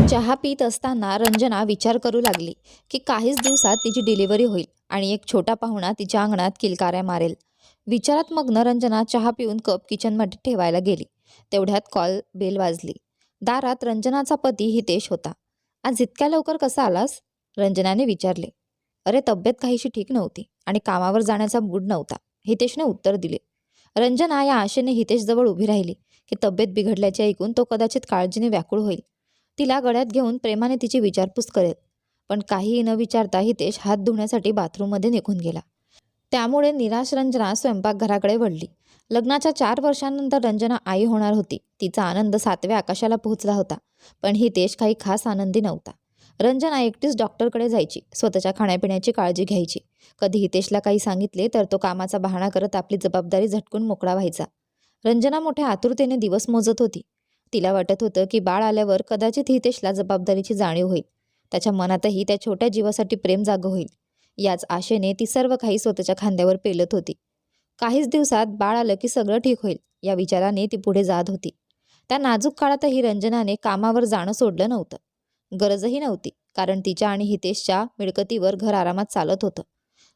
चहा पीत असताना रंजना विचार करू लागली की काहीच दिवसात तिची डिलिव्हरी होईल आणि एक छोटा पाहुणा तिच्या अंगणात किलकाऱ्या मारेल. विचारात मग्न रंजना चहा पिऊन कप किचनमध्ये ठेवायला गेली. तेवढ्यात कॉल बेल वाजली. दारात रंजनाचा पती हितेश होता. आज इतक्या लवकर कसा आलास? रंजनाने विचारले. अरे, तब्येत काहीशी ठीक नव्हती आणि कामावर जाण्याचा मूड नव्हता, हितेशने उत्तर दिले. रंजना या आशेने हितेशजवळ उभी राहिली की तब्येत बिघडल्याचे ऐकून तो कदाचित काळजीने व्याकुळ होईल. तिला गळ्यात घेऊन प्रेमाने तिची विचारपूस करेल. पण काहीही न विचारता हितेश हात धुण्यासाठी बाथरूममध्ये निघून गेला. त्यामुळे निराश रंजना स्वयंपाकघराकडे वळली. लग्नाच्या 4 वर्षांनंतर रंजना आई होणार होती. तिचा आनंद 7व्या आकाशाला पोहोचला होता. पण हितेश काही खास आनंदी नव्हता. रंजना एकटीच डॉक्टरकडे जायची, स्वतःच्या खाण्यापिण्याची काळजी घ्यायची. कधी हितेशला काही सांगितले तर तो कामाचा बहाणा करत आपली जबाबदारी झटकून मोकळा व्हायचा. रंजना मोठ्या आतुरतेने दिवस मोजत होती. तिला वाटत होतं की बाळ आल्यावर कदाचित हितेशला जबाबदारीची जाणीव होईल. त्याच्या मनातही त्या छोट्या जीवासाठी प्रेम जागं होईल. याच आशेने ती सर्व काही स्वतःच्या खांद्यावर पेलत होती. काहीच दिवसात बाळ आलं की सगळं ठीक होईल या विचाराने ती पुढे जात होती. त्या नाजूक काळातही रंजनाने कामावर जाणं सोडलं नव्हतं. गरजही नव्हती, कारण तिच्या आणि हितेशच्या मिळकतीवर घर आरामात चालत होतं.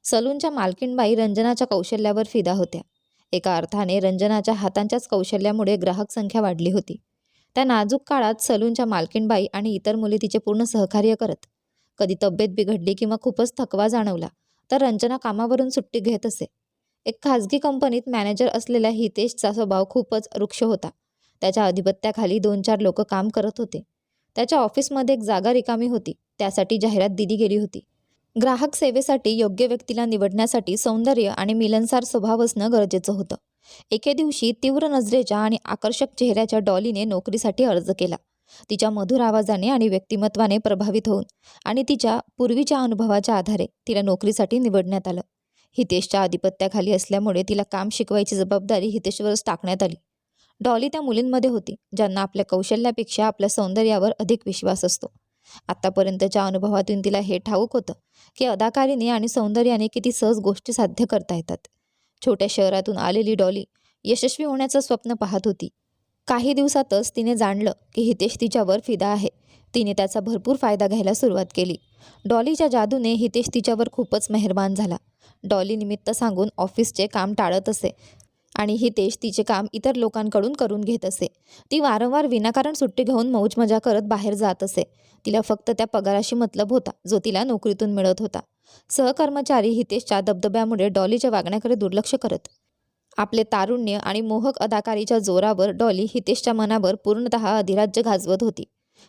सलूनच्या मालकीणबाई रंजनाच्या कौशल्यावर फिदा होत्या. एका अर्थाने रंजनाच्या हातांच्याच कौशल्यामुळे ग्राहक संख्या वाढली होती. त्या नाजूक काळात सलूनच्या मालकीणबाई आणि इतर मुली तिचे पूर्ण सहकार्य करत. कधी तब्येत बिघडली किंवा खूपच थकवा जाणवला तर रंजना कामावरून सुट्टी घेत असे. एक खाजगी कंपनीत मॅनेजर असलेल्या हितेशचा स्वभाव खूपच रुक्ष होता. त्याच्या अधिपत्याखाली 2-4 लोक काम करत होते. त्याच्या ऑफिसमध्ये एक जागा रिकामी होती, त्यासाठी जाहिरात दिली गेली होती. ग्राहक सेवेसाठी योग्य व्यक्तीला निवडण्यासाठी सौंदर्य आणि मिलनसार स्वभाव असणं गरजेचं होतं. एके दिवशी तीव्र नजरेच्या आणि आकर्षक चेहऱ्याच्या डॉलीने नोकरीसाठी अर्ज केला. तिच्या मधुर आवाजाने आणि व्यक्तिमत्वाने प्रभावित होऊन आणि तिच्या पूर्वीच्या अनुभवाच्या आधारे तिला नोकरीसाठी निवडण्यात आलं. हितेशच्या आधिपत्याखाली असल्यामुळे तिला काम शिकवायची जबाबदारी हितेशवरच टाकण्यात आली. डॉली त्या मुलींमध्ये होती ज्यांना आपल्या कौशल्यापेक्षा आपल्या सौंदर्यावर अधिक विश्वास असतो. आतापर्यंतच्या अनुभवातून तिला हे ठाऊक होतं की अदाकारीने आणि सौंदर्याने किती सहज गोष्टी साध्य करता येतात. छोट्या शहरातून आलेली डॉली यशस्वी होण्याचं स्वप्न पाहत होती. काही दिवसातच तिने जाणलं की हितेश तिच्यावर फिदा आहे. तिने त्याचा भरपूर फायदा घ्यायला सुरुवात केली. डॉलीच्या जादूने हितेश तिच्यावर खूपच मेहरबान झाला. डॉली निमित्त सांगून ऑफिसचे काम टाळत असे आणि हितेश तिचे काम इतर लोकांकडून करून घेत असे. ती वारंवार विनाकारण सुट्टी घेऊन मौज मजा करत बाहेर जात असे. तिला फक्त त्या पगाराशी मतलब होता जो तिला नोकरीतून मिळत होता. सहकर्मचारी हितेशच्या दबदब्यामुळे डॉलीच्या वागण्याकडे दुर्लक्ष करत. आपले तारुण्य आणि मोहक अदाकारीच्या जोरावर डॉली हितेशच्या मनावर पूर्णतः अधिराज्य गाजवत होती.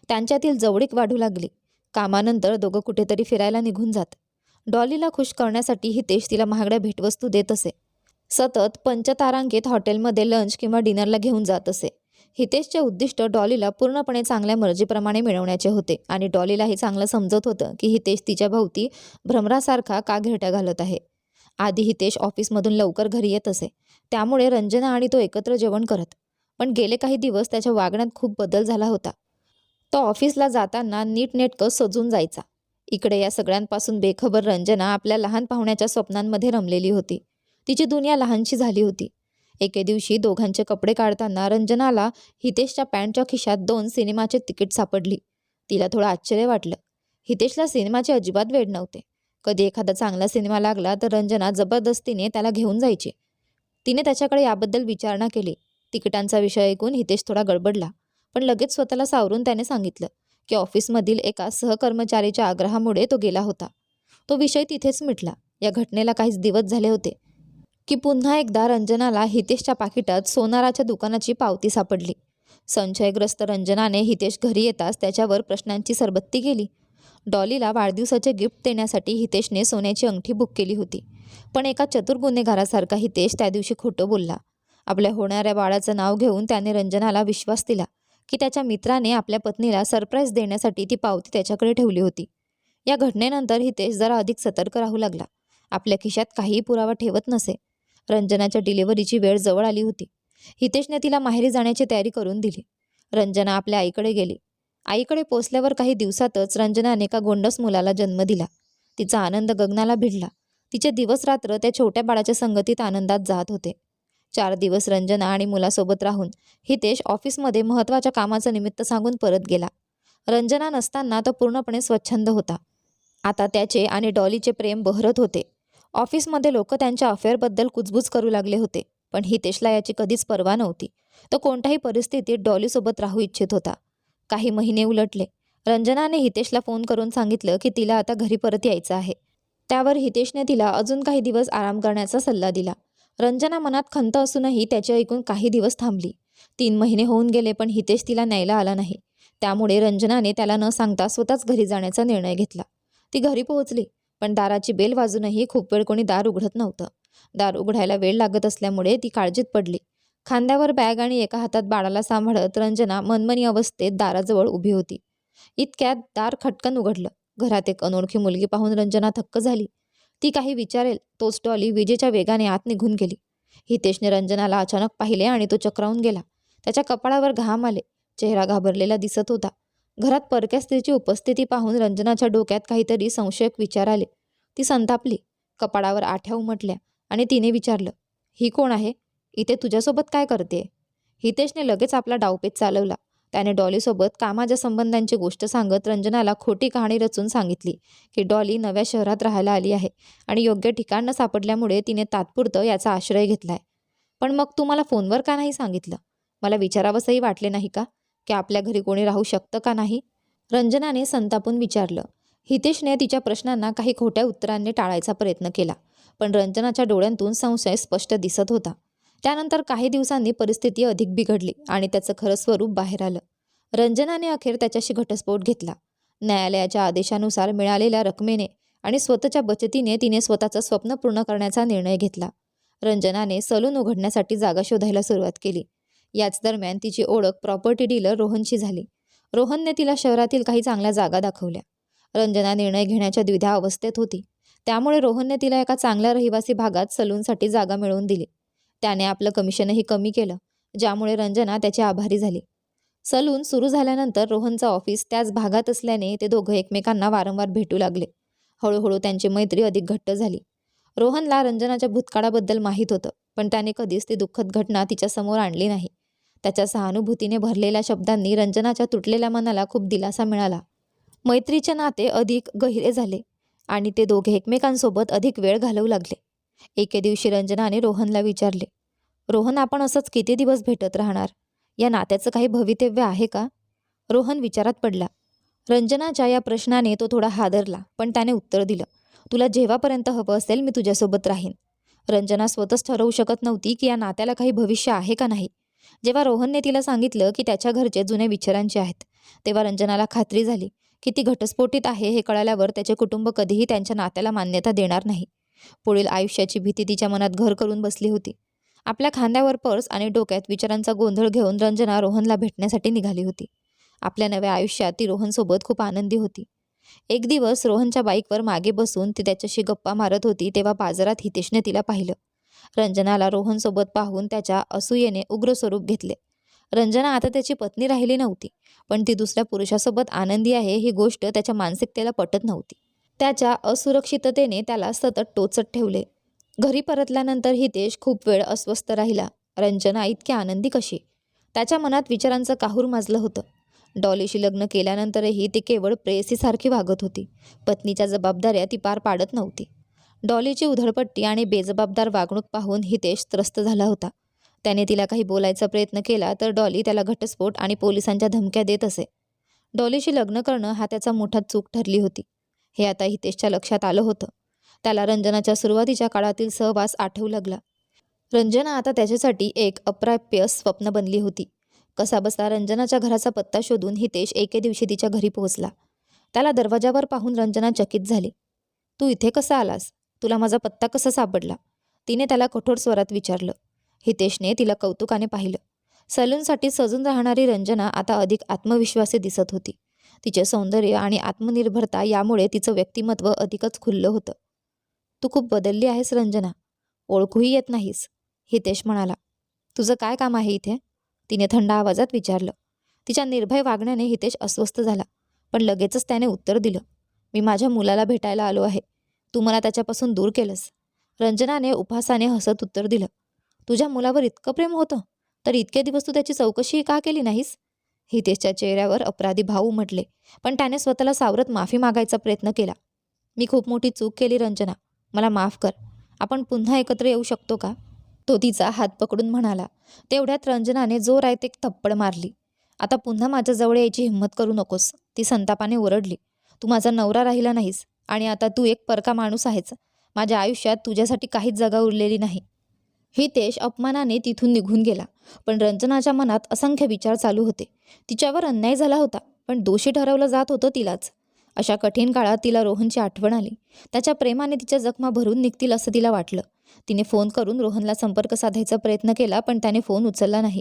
त्यांच्यातील जवळीक वाढू लागली. कामानंतर दोघं कुठेतरी फिरायला निघून जात. डॉलीला खुश करण्यासाठी हितेश तिला महागड्या भेटवस्तू देत असे. सतत पंचतारांकित हॉटेलमध्ये लंच किंवा डिनरला घेऊन जात असे. हितेशचे उद्दिष्ट डॉलीला पूर्णपणे चांगल्या मर्जीप्रमाणे मिळवण्याचे होते आणि डॉलीलाही चांगलं समजत होतं की हितेश तिच्या भोवती भ्रमरासारखा का घरट्या घालत आहे. आधी हितेश ऑफिसमधून लवकर घरी येत असे, त्यामुळे रंजना आणि तो एकत्र जेवण करत. पण गेले काही दिवस त्याच्या वागण्यात खूप बदल झाला होता. तो ऑफिसला जाताना नीटनेटकं सजून जायचा. इकडे या सगळ्यांपासून बेखबर रंजना आपल्या लहान पाहुण्याच्या स्वप्नांमध्ये रमलेली होती. तिची दुनिया लहानशी झाली होती. एके दिवशी दोघांचे कपडे काढताना रंजनाला हितेशच्या पॅन्टच्या खिशात 2 सिनेमाचे तिकीट सापडली. तिला थोडं आश्चर्य वाटलं. हितेशला सिनेमाचे अजिबात वेड नव्हते. कधी एखादा चांगला सिनेमा लागला तर रंजना जबरदस्तीने त्याला घेऊन जायची. तिने त्याच्याकडे याबद्दल विचारणा केली. तिकिटांचा विषय ऐकून हितेश थोडा गडबडला, पण लगेच स्वतःला सावरून त्याने सांगितलं की ऑफिसमधील एका सहकर्मचारीच्या आग्रहामुळे तो गेला होता. तो विषय तिथेच मिटला. या घटनेला काहीच दिवस झाले होते की पुन्हा एकदा रंजनाला हितेशच्या पाकिटात सोनाराच्या दुकानाची पावती सापडली. संशयग्रस्त रंजनाने हितेश घरी येताच त्याच्यावर प्रश्नांची सरबत्ती केली. डॉलीला वाढदिवसाचे गिफ्ट देण्यासाठी हितेशने सोन्याची अंगठी बुक केली होती. पण एका चतुर गुन्हेगारासारखा हितेश त्या दिवशी खोटं बोलला. आपल्या होणाऱ्या बाळाचं नाव घेऊन त्याने रंजनाला विश्वास दिला की त्याच्या मित्राने आपल्या पत्नीला सरप्राईज देण्यासाठी ती पावती त्याच्याकडे ठेवली होती. या घटनेनंतर हितेश जरा अधिक सतर्क राहू लागला. आपल्या खिशात काहीही पुरावा ठेवत नसे. रंजनाच्या डिलिव्हरीची वेळ जवळ आली होती. हितेशने तिला माहेरी जाण्याची तयारी करून दिली. रंजना आपल्या आईकडे गेली. आईकडे पोचल्यावर काही दिवसातच रंजनाने एका गोंडस मुलाला जन्म दिला. तिचा आनंद गगनाला भिडला. तिचे दिवस रात्र त्या छोट्या बाळाच्या संगतीत आनंदात जात होते. 4 दिवस रंजना आणि मुलासोबत राहून हितेश ऑफिसमध्ये महत्त्वाच्या कामाचं निमित्त सांगून परत गेला. रंजना नसताना तो पूर्णपणे स्वच्छंद होता. आता त्याचे आणि डॉलीचे प्रेम बहरत होते. ऑफिसमध्ये लोक त्यांच्या अफेअरबद्दल कुजबूज करू लागले होते, पण हितेशला याची कधीच पर्वा नव्हती. तो कोणत्याही परिस्थितीत डॉलीसोबत राहू इच्छित होता. काही महिने उलटले. रंजनाने हितेशला फोन करून सांगितलं की तिला आता घरी परत यायचं आहे. त्यावर हितेशने तिला अजून काही दिवस आराम करण्याचा सल्ला दिला. रंजना मनात खंत असूनही त्याचे ऐकून काही दिवस थांबली. 3 महिने होऊन गेले, पण हितेश तिला न्यायला आला नाही. त्यामुळे रंजनाने त्याला न सांगता स्वतःच घरी जाण्याचा निर्णय घेतला. ती घरी पोहोचली, पण दाराची बेल वाजूनही खूप वेळ कोणी दार उघडत नव्हतं. दार उघडायला वेळ लागत असल्यामुळे ती काळजीत पडली. खांद्यावर बॅग आणि एका हातात बाळाला सांभाळत रंजना मनमनी अवस्थेत दाराजवळ उभी होती. इतक्यात दार खटकन उघडलं. घरात एक अनोळखी मुलगी पाहून रंजना थक्क झाली. ती काही विचारेल तोच डॉली विजेच्या वेगाने आत निघून गेली. हितेशने रंजनाला अचानक पाहिले आणि तो चक्रावून गेला. त्याच्या कपाळावर घाम आले. चेहरा घाबरलेला दिसत होता. घरात परक्या स्त्रीची उपस्थिती पाहून रंजनाच्या डोक्यात काहीतरी संशयक विचार आले. ती संतापली. कपाळावर आठ्या उमटल्या आणि तिने विचारलं, ही कोण आहे? इथे तुझ्यासोबत काय करते? हितेशने लगेच आपला डावपेच चालवला. त्याने डॉलीसोबत कामाच्या संबंधांची गोष्ट सांगत रंजनाला खोटी कहाणी रचून सांगितली की डॉली नव्या शहरात राहायला आली आहे आणि योग्य ठिकाण न सापडल्यामुळे तिने तात्पुरतं याचा आश्रय घेतलाय. पण मग तू मला फोनवर का नाही सांगितलं? मला विचारावंसही वाटले नाही का की आपल्या घरी कोणी राहू शकतं का नाही? रंजनाने संतापून विचारलं. हितेशने तिच्या प्रश्नांना काही खोट्या उत्तरांनी टाळायचा प्रयत्न केला, पण रंजनाच्या डोळ्यांतून संशय स्पष्ट दिसत होता. त्यानंतर काही दिवसांनी परिस्थिती अधिक बिघडली आणि त्याचं खरं स्वरूप बाहेर आलं. रंजनाने अखेर त्याच्याशी घटस्फोट घेतला. न्यायालयाच्या आदेशानुसार मिळालेल्या रकमेने आणि स्वतःच्या बचतीने तिने स्वतःचं स्वप्न पूर्ण करण्याचा निर्णय घेतला. रंजनाने सलून उघडण्यासाठी जागा शोधायला सुरुवात केली. याच दरम्यान तिची ओळख प्रॉपर्टी डीलर रोहनशी झाली. रोहनने तिला शहरातील काही चांगल्या जागा दाखवल्या. रंजना निर्णय घेण्याच्या द्विधा अवस्थेत होती. त्यामुळे रोहनने तिला एका चांगल्या रहिवासी भागात सलूनसाठी जागा मिळवून दिली. त्याने आपलं कमिशनही कमी केलं, ज्यामुळे रंजना त्याची आभारी झाली. सलून सुरू झाल्यानंतर रोहनचं ऑफिस त्याच भागात असल्याने ते दोघं एकमेकांना वारंवार भेटू लागले. हळूहळू त्यांची मैत्री अधिक घट्ट झाली. रोहनला रंजनाच्या भूतकाळाबद्दल माहीत होतं, पण त्याने कधीच ती दुःखद घटना तिच्यासमोर आणली नाही. त्याच्या सहानुभूतीने भरलेल्या शब्दांनी रंजनाच्या तुटलेल्या मनाला खूप दिलासा मिळाला. मैत्रीचे नाते अधिक गहिरे झाले आणि ते दोघे एकमेकांसोबत अधिक वेळ घालवू लागले. एके दिवशी रंजनाने रोहनला विचारले, रोहन, आपण असंच किती दिवस भेटत राहणार? या नात्याचं काही भवितव्य आहे का? रोहन विचारात पडला. रंजनाच्या या प्रश्नाने तो थोडा हादरला, पण त्याने उत्तर दिलं, तुला जेव्हापर्यंत हवं असेल मी तुझ्यासोबत राहीन. रंजना स्वतःच ठरवू शकत नव्हती की या नात्याला काही भविष्य आहे का नाही. जेव्हा रोहनने तिला सांगितलं की त्याच्या घरचे जुने विचारांचे आहेत, तेव्हा रंजनाला खात्री झाली की ती घटस्फोटित आहे. हे कळाल्यावर त्याचे कुटुंब कधीही त्यांच्या नात्याला मान्यता देणार नाही. पुढील आयुष्याची भीती तिच्या मनात घर करून बसली होती. आपल्या खांद्यावर पर्स आणि डोक्यात विचारांचा गोंधळ घेऊन रंजना रोहनला भेटण्यासाठी निघाली होती. आपल्या नव्या आयुष्यात ती रोहनसोबत खूप आनंदी होती. एक दिवस रोहनच्या बाईकवर मागे बसून ती त्याच्याशी गप्पा मारत होती, तेव्हा बाजारात हितेशने तिला पाहिलं. रंजनाला रोहनसोबत पाहून त्याच्या असूयेने उग्र स्वरूप घेतले. रंजना आता त्याची पत्नी राहिली नव्हती, पण ती दुसऱ्या पुरुषासोबत आनंदी आहे ही गोष्ट त्याच्या मानसिकतेला पटत नव्हती. त्याच्या असुरक्षिततेने त्याला सतत टोचत ठेवले. घरी परतल्यानंतर हितेश खूप वेळ अस्वस्थ राहिला. रंजना इतकी आनंदी कशी? त्याच्या मनात विचारांचं काहूर माजलं होतं. डॉलीशी लग्न केल्यानंतरही ती केवळ प्रेयसीसारखी वागत होती. पत्नीच्या जबाबदाऱ्या ती पार पाडत नव्हती. डॉलीची उधळपट्टी आणि बेजबाबदार वागणूक पाहून हितेश त्रस्त झाला होता. त्याने तिला काही बोलायचा प्रयत्न केला तर डॉली त्याला घटस्फोट आणि पोलिसांच्या धमक्या देत असे. डॉलीशी लग्न करणं हा त्याचा मोठा चूक ठरली होती. हे आता हितेशच्या लक्षात आलं होतं. त्याला रंजनाच्या सुरुवातीच्या काळातील सहवास आठवू लागला. रंजना आता त्याच्यासाठी एक अप्राप्य स्वप्न बनली होती. कसाबसा रंजनाच्या घराचा पत्ता शोधून हितेश एके दिवशी तिच्या घरी पोहोचला. त्याला दरवाजावर पाहून रंजना चकित झाली. तू इथे कसा आलास? तुला माझा पत्ता कसा सापडला? तिने त्याला कठोर स्वरात विचारलं. हितेशने तिला कौतुकाने पाहिलं. सलूनसाठी सजून राहणारी रंजना आता अधिक आत्मविश्वासी दिसत होती. तिचे सौंदर्य आणि आत्मनिर्भरता यामुळे तिचं व्यक्तिमत्व अधिकच खुललं होतं. तू खूप बदलली आहेस रंजना, ओळखूही येत नाहीस, हितेश म्हणाला. तुझं काय काम आहे इथे? तिने थंड आवाजात विचारलं. तिच्या निर्भय वागण्याने हितेश अस्वस्थ झाला, पण लगेचच त्याने उत्तर दिलं. मी माझ्या मुलाला भेटायला आलो आहे. तू मला त्याच्यापासून दूर केलंस. रंजनाने उपहासाने हसत उत्तर दिलं. तुझ्या मुलावर इतकं प्रेम होतं तर इतके दिवस तू त्याची चौकशी का केली नाहीस? हितेशच्या चेहऱ्यावर अपराधी भाव उमटले, पण त्याने स्वतःला सावरत माफी मागायचा प्रयत्न केला. मी खूप मोठी चूक केली रंजना, मला माफ कर. आपण पुन्हा एकत्र येऊ शकतो का? तो तिचा हात पकडून म्हणाला. तेवढ्यात रंजनाने जोरात एक थप्पड मारली. आता पुन्हा माझ्याजवळ यायची हिंमत करू नकोस, ती संतापाने ओरडली. तू माझा नवरा राहिला नाहीस आणि आता तू एक परका माणूस आहेस. माझ्या आयुष्यात तुझ्यासाठी काहीच जागा उरलेली नाही. हितेश अपमानाने तिथून निघून गेला, पण रंजनाच्या मनात असंख्य विचार चालू होते. तिच्यावर अन्याय झाला होता, पण दोषी ठरवलं जात होतं तिलाच. अशा कठीण काळात तिला रोहनची आठवण आली. त्याच्या प्रेमाने तिच्या जखमा भरून निघतील असं तिला वाटलं. तिने फोन करून रोहनला संपर्क साधायचा प्रयत्न केला, पण त्याने फोन उचलला नाही.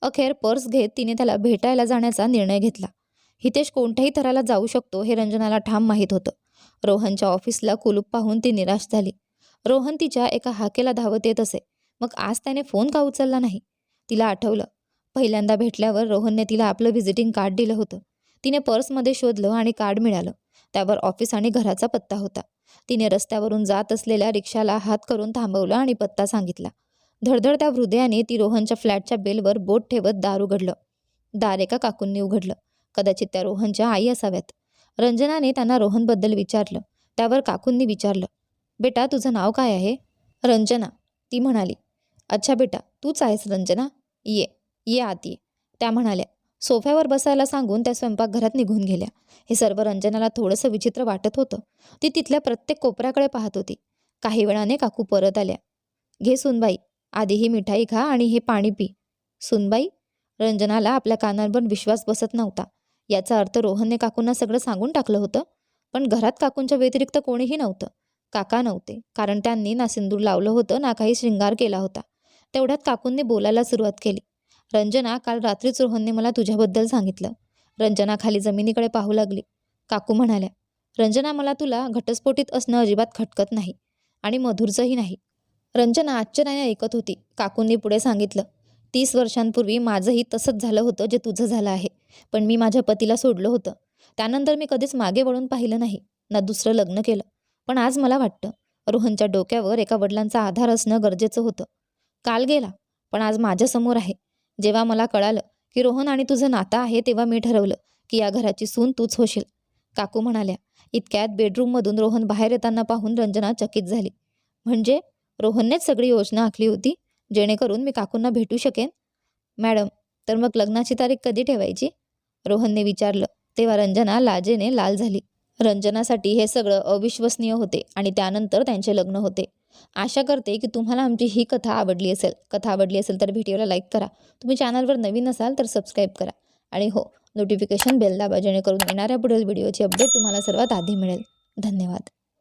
अखेर पर्स घेत तिने त्याला भेटायला जाण्याचा निर्णय घेतला. हितेश कोणत्याही थराला जाऊ शकतो हे रंजनाला ठाम माहीत होतं. रोहनच्या ऑफिसला कुलूप पाहून ती निराश झाली. रोहन तिच्या एका हाकेला धावत येत असे, मग आज त्याने फोन का उचलला नाही? तिला आठवलं, पहिल्यांदा भेटल्यावर रोहनने तिला आपलं व्हिजिटिंग कार्ड दिलं होतं. तिने पर्समध्ये शोधलं आणि कार्ड मिळालं. त्यावर ऑफिस आणि घराचा पत्ता होता. तिने रस्त्यावरून जात असलेल्या रिक्षाला हात करून थांबवलं आणि पत्ता सांगितला. धडधडत्या हृदयाने ती रोहनच्या फ्लॅटच्या बेलवर बोट ठेवत दार उघडलं. दार एका काकूंनी उघडलं. कदाचित त्या रोहनच्या आई असाव्यात. रंजनाने त्यांना रोहनबद्दल विचारलं. त्यावर काकूंनी विचारलं, बेटा तुझं नाव काय आहे? रंजना, ती म्हणाली. अच्छा बेटा, तूच आहेस रंजना, ये ये आत ये, त्या म्हणाल्या. सोफ्यावर बसायला सांगून त्या स्वयंपाकघरात निघून गेल्या. हे सर्व रंजनाला थोडंसं विचित्र वाटत होतं. ती तिथल्या प्रत्येक कोपऱ्याकडे पाहत होती. काही वेळाने काकू परत आल्या. घे सुनबाई, आधी ही मिठाई खा आणि हे पाणी पी. सुनबाई? रंजनाला आपल्या कानांवर विश्वास बसत नव्हता. याचा अर्थ रोहनने काकूंना सगळं सांगून टाकलं होतं. पण घरात काकूंच्या व्यतिरिक्त कोणीही नव्हतं. काका नव्हते, कारण त्यांनी ना सिंदूर लावलं होतं ना काही शृंगार केला होता. तेवढ्यात काकूंनी बोलायला सुरुवात केली. रंजना, काल रात्रीच रोहनने मला तुझ्याबद्दल सांगितलं. रंजना खाली जमिनीकडे पाहू लागली. काकू म्हणाल्या, रंजना, मला तुला घटस्फोटीत असणं अजिबात खटकत नाही आणि मधुरचंही नाही. रंजना आश्चर्याने ऐकत होती. काकूंनी पुढे सांगितलं, 30 वर्षांपूर्वी माझंही तसंच झालं होतं जे तुझं झालं आहे. पण मी माझ्या पतीला सोडलं होतं. त्यानंतर मी कधीच मागे वळून पाहिलं नाही, ना दुसरं लग्न केलं. पण आज मला वाटतं, रोहनच्या डोक्यावर एका वडिलांचा आधार असणं गरजेचं होतं. काल गेला, पण आज माझ्यासमोर आहे. जेव्हा मला कळालं की रोहन आणि तुझं नातं आहे, तेव्हा मी ठरवलं की या घराची सून तूच होशील. काकू म्हणाल्या. इतक्यात बेडरूममधून रोहन बाहेर येताना पाहून रंजना चकित झाली. म्हणजे रोहननेच सगळी योजना आखली होती, जेणेकरून मी काकूंना भेटू शकेन? मॅडम, तर मग लग्नाची तारीख कधी ठेवायची? रोहनने विचारलं. तेव्हा रंजना लाजेने लाल झाली. रंजनासाठी हे सगळं अविश्वसनीय होते आणि त्यानंतर त्यांचे लग्न होते. आशा करते की तुम्हाला आमची ही कथा आवडली असेल. कथा आवडली असेल तर व्हिडिओला लाईक करा. तुम्ही चॅनलवर नवीन असाल तर सबस्क्राईब करा. आणि हो, नोटिफिकेशन बेल दाबा, जेणेकरून येणाऱ्या पुढील व्हिडिओची अपडेट तुम्हाला सर्वात आधी मिळेल. धन्यवाद.